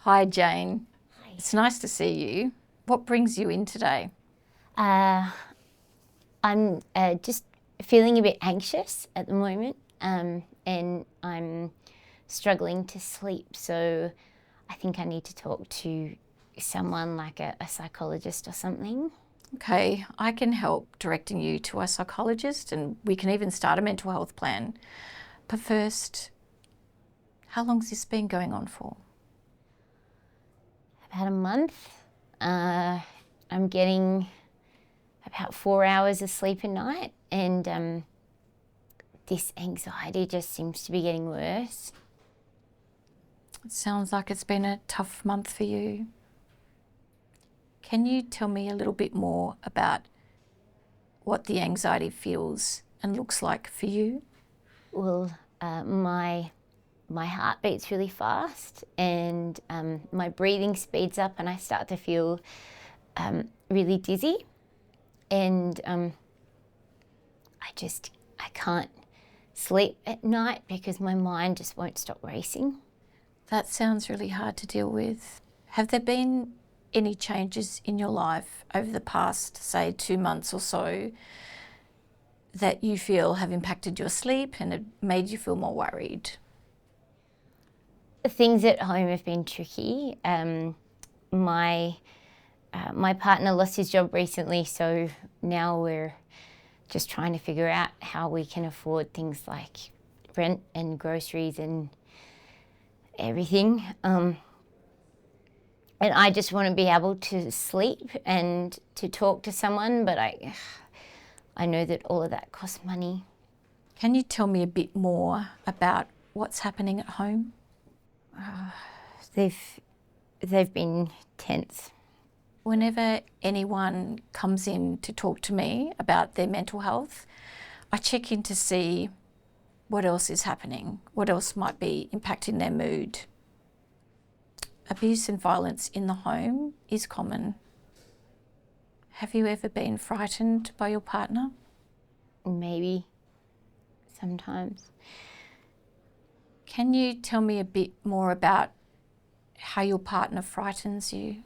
Hi, Jane. Hi. It's nice to see you. What brings you in today? I'm just feeling a bit anxious at the moment, and I'm struggling to sleep. So I think I need to talk to someone like a psychologist or something. Okay, I can help directing you to a psychologist and we can even start a mental health plan. But first, how long's this been going on for? About a month. I'm getting about 4 hours of sleep a night, and this anxiety just seems to be getting worse. It sounds like it's been a tough month for you. Can you tell me a little bit more about what the anxiety feels and looks like for you? Well, my heart beats really fast, and my breathing speeds up, and I start to feel really dizzy, and I can't sleep at night because my mind just won't stop racing. That sounds really hard to deal with. Have there been any changes in your life over the past, say, 2 months or so that you feel have impacted your sleep and have made you feel more worried? Things at home have been tricky. My partner lost his job recently, so now we're just trying to figure out how we can afford things like rent and groceries and everything. And I just want to be able to sleep and to talk to someone, but I know that all of that costs money. Can you tell me a bit more about what's happening at home? They've been tense. Whenever anyone comes in to talk to me about their mental health, I check in to see what else is happening, what else might be impacting their mood. Abuse and violence in the home is common. Have you ever been frightened by your partner? Maybe sometimes. Can you tell me a bit more about how your partner frightens you?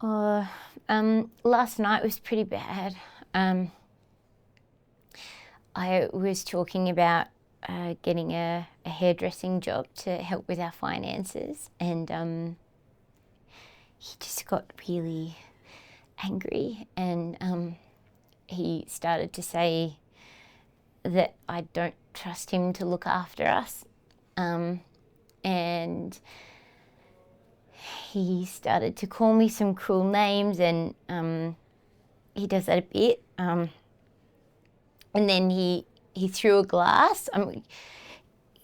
Last night was pretty bad. I was talking about getting a hairdressing job to help with our finances, and he just got really angry, and he started to say that I don't trust him to look after us, and he started to call me some cruel names, and he does that a bit. And then he threw a glass.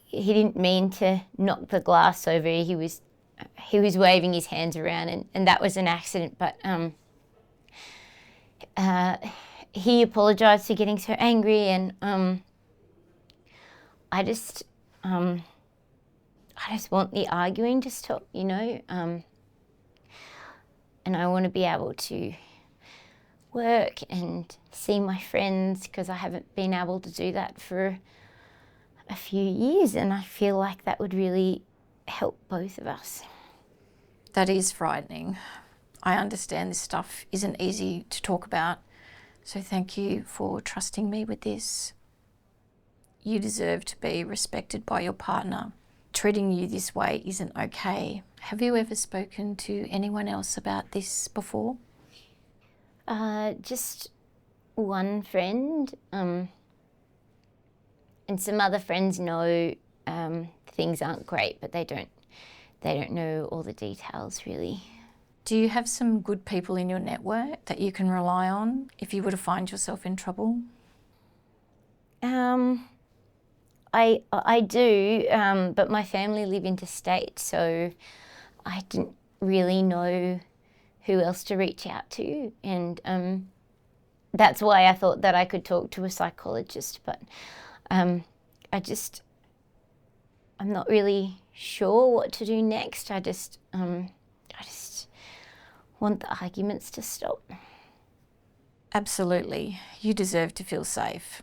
He didn't mean to knock the glass over. He was waving his hands around, and that was an accident. But he apologised for getting so angry, and I just want the arguing to stop, and I want to be able to work and see my friends, because I haven't been able to do that for a few years, and I feel like that would really help both of us. That is frightening. I understand this stuff isn't easy to talk about, so thank you for trusting me with this. You deserve to be respected by your partner. Treating you this way isn't okay. Have you ever spoken to anyone else about this before? Just one friend, and some other friends know things aren't great, but they don't know all the details really. Do you have some good people in your network that you can rely on if you were to find yourself in trouble? I do, but my family live interstate, so I didn't really know who else to reach out to, and that's why I thought that I could talk to a psychologist, but I'm not really sure what to do next. I just want the arguments to stop. Absolutely. You deserve to feel safe.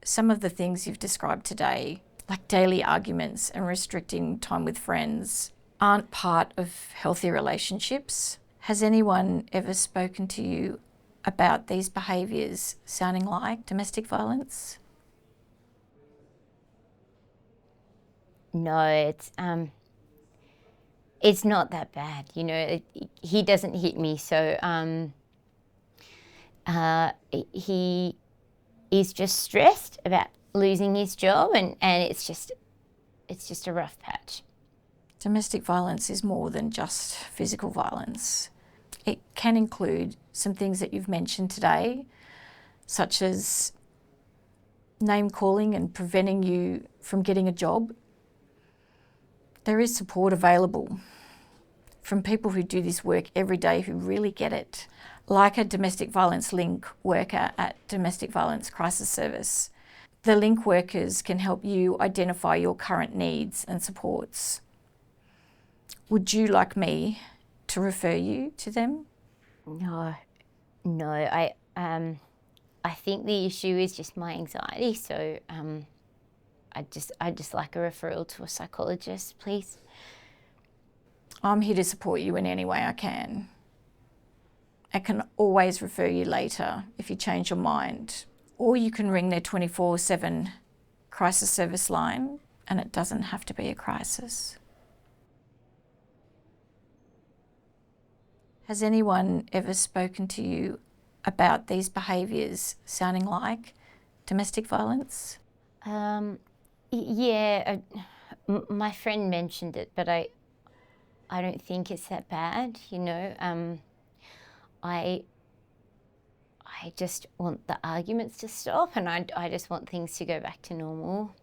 Some of the things you've described today like daily arguments and restricting time with friends, aren't part of healthy relationships. Has anyone ever spoken to you about these behaviours sounding like domestic violence? No, it's not that bad. You know, he doesn't hit me, so he is just stressed about losing his job, and it's just a rough patch. Domestic violence is more than just physical violence. It can include some things that you've mentioned today, such as name calling and preventing you from getting a job. There is support available from people who do this work every day who really get it, like a domestic violence link worker at Domestic Violence Crisis Service. The link workers can help you identify your current needs and supports. Would you like me to refer you to them? No, I think the issue is just my anxiety, so I'd just like a referral to a psychologist, please. I'm here to support you in any way I can. I can always refer you later if you change your mind, or you can ring their 24/7 crisis service line, and it doesn't have to be a crisis. Has anyone ever spoken to you about these behaviours sounding like domestic violence? Yeah, my friend mentioned it, but I don't think it's that bad. You know, I just want the arguments to stop, and I just want things to go back to normal.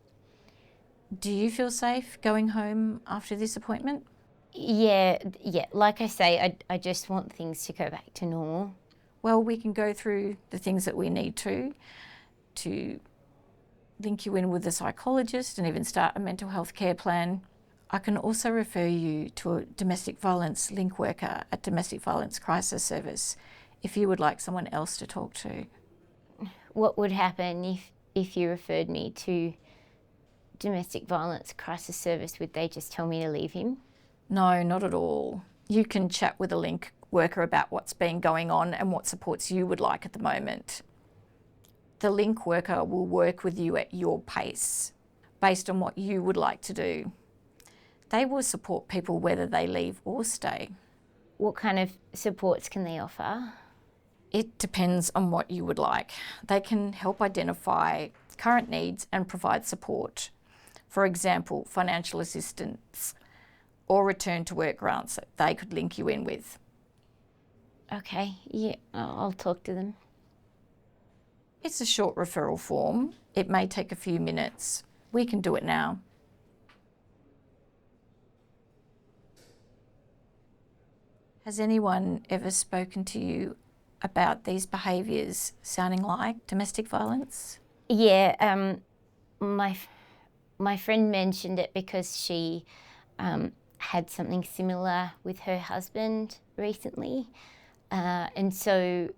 Do you feel safe going home after this appointment? Yeah. Like I say, I just want things to go back to normal. Well, we can go through the things that we need to link you in with a psychologist and even start a mental health care plan. I can also refer you to a domestic violence link worker at Domestic Violence Crisis Service if you would like someone else to talk to. What would happen if you referred me to Domestic Violence Crisis Service? Would they just tell me to leave him? No, not at all. You can chat with a link worker about what's been going on and what supports you would like at the moment. The link worker will work with you at your pace, based on what you would like to do. They will support people whether they leave or stay. What kind of supports can they offer? It depends on what you would like. They can help identify current needs and provide support. For example, financial assistance or return to work grants that they could link you in with. Okay, yeah, I'll talk to them. It's a short referral form. It may take a few minutes. We can do it now. Has anyone ever spoken to you about these behaviours sounding like domestic violence? Yeah, my friend mentioned it because she had something similar with her husband recently, and so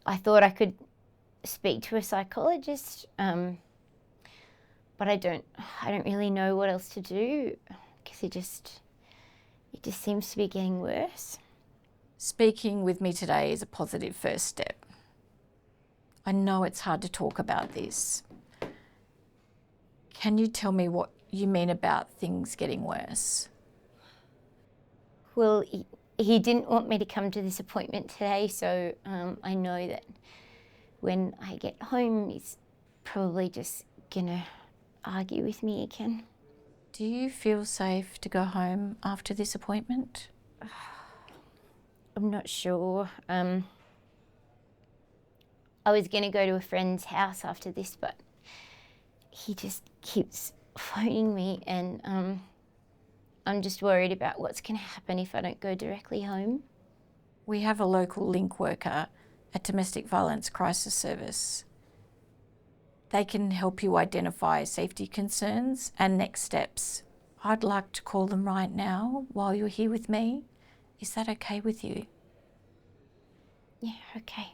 I thought I could speak to a psychologist, but I don't really know what else to do because it just seems to be getting worse. Speaking with me today is a positive first step. I know it's hard to talk about this. Can you tell me what you mean about things getting worse? Well, he didn't want me to come to this appointment today, so I know that when I get home, he's probably just gonna argue with me again. Do you feel safe to go home after this appointment? I'm not sure. I was gonna go to a friend's house after this, but he just keeps phoning me, and I'm just worried about what's gonna happen if I don't go directly home. We have a local link worker at Domestic Violence Crisis Service. They can help you identify safety concerns and next steps. I'd like to call them right now while you're here with me. Is that okay with you? Yeah, okay.